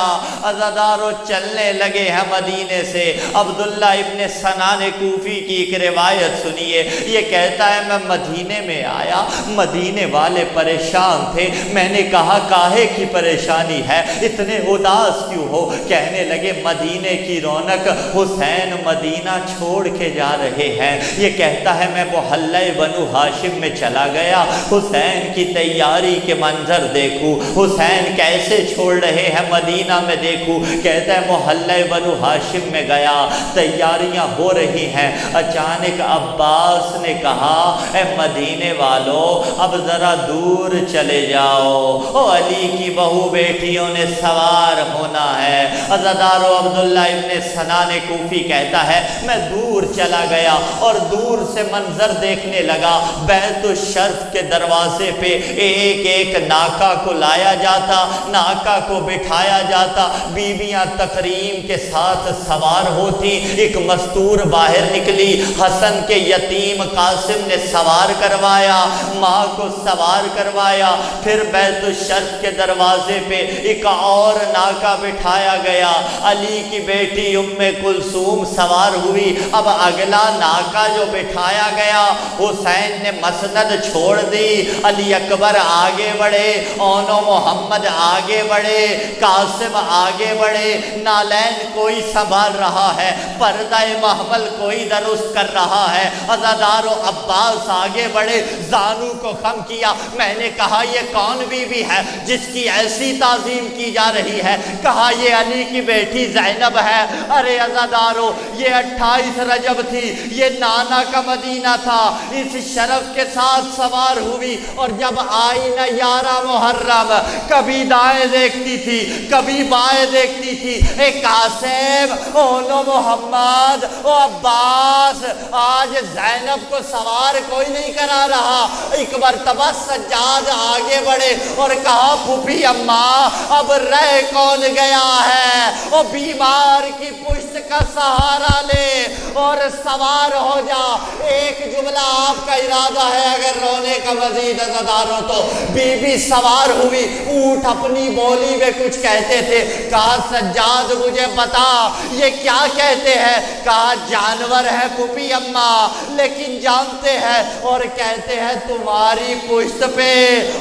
عزادارو چلنے لگے ہیں مدینے سے۔ عبداللہ ابن سنان کوفی کی ایک روایت سنیے، یہ کہتا ہے میں مدینے میں آیا، مدینے والے پریشان تھے، میں نے کہا کاہے کی پریشانی ہے، اتنے اداس کیوں ہو؟ کہنے لگے مدینے کی رونق، حسین مدینہ چھوڑ کے جا رہے ہیں۔ یہ کہتا ہے میں محلہ بنو ہاشم میں چلا گیا، حسین کی تیاری کے منظر دیکھوں، حسین کیسے چھوڑ رہے ہیں مدینہ میں دیکھوں۔ کہتا ہے محلہ بنو ہاشم میں گیا، تیاریاں ہو رہی ہیں، اچانک عباس نے کہا اے مدینے والو اب ذرا دور چلے جاؤ، او علی کی بہو بیٹیوں نے سوار ہونا ہے۔ عزادارو عبداللہ ابن سنان کوفی کہتا ہے میں دور چلا گیا اور دور سے منظر دیکھنے لگا، بیت الشرف کے دروازے پہ ایک ایک ناکا کو لایا جاتا، ناکا کو بٹھایا جاتا، بیویاں تکریم کے ساتھ سوار ہوتی۔ ایک مستور باہر نکلی، حسن کے یتیم قاسم نے سوار کروایا، ماں کو سوار کروایا، پھر بیت الشرف کے دروازے پہ ایک اور ناکا بٹھایا گیا، علی کی بیٹی ام کلثوم سوار ہوئی۔ اب اگلا ناکا جو بٹھایا گیا، حسین نے مسند چھوڑ دی، علی اکبر آگے بڑھے، اونو محمد آگے بڑھے، قاسم آگے بڑھے، نالین کوئی سنبھال رہا ہے، پردہ محمل کوئی درست کر رہا ہے۔ عزادارو عباس آگے بڑھے، زانو کو خم کیا، میں نے کہا یہ کون بی بی ہے جس کی ایسی تعظیم کی جا رہی ہے؟ کہا یہ علی کی بیٹی زینب ہے۔ ارے عزادارو یہ 28 رجب تھی، یہ نانا کا مدینہ تھا، اس شرف کے ساتھ سوار ہوئی، اور جب آئی نا 11 محرم کبھی دائیں دیکھتی تھی کبھی بائیں دیکھتی تھی۔ اے قاسم، اونو محمد، او عباس، آج زینب کو سوار کوئی نہیں کرا رہا۔ ایک مرتبہ سجاد آگے بڑھے اور کہا پھوپھی اماں اب رہ کون گیا ہے، او بیمار کی پشت کا سہارا لے اور سوار ہو جا۔ ایک جملہ آپ کا ارادہ ہے اگر رونے کا مزید عزادارو تو بی بی سوار ہوئی، اونٹ اپنی بولی میں کچھ کہتے تھے، کہا سجاد مجھے بتا یہ کیا کہتے ہیں؟ کہا جانور ہے پھوپھی اماں لیکن جانتے ہیں اور کہتے ہیں تمہاری پشت پہ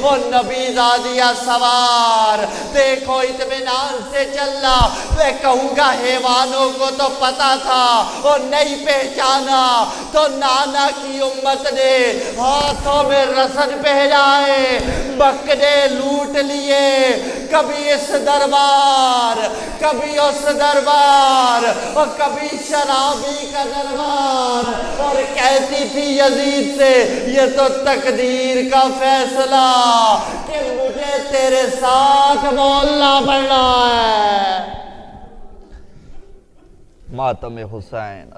اور نبی زادیہ سوار، دیکھو اطمینان سے چلنا۔ میں کہوں گا حیوانوں کو تو پتا تھا اور نہیں پہچانا تو نانا کی امت نے ہاتھوں میں رسن پہنائے، بکرے لوٹ لیے، کبھی اس دربار کبھی اس دربار اور کبھی شرابی کا دربار، اور کہتی تھی یزید سے یہ تو تقدیر کا فیصلہ کہ مجھے تیرے ساتھ بولنا پڑنا ہے۔ ماتم حسین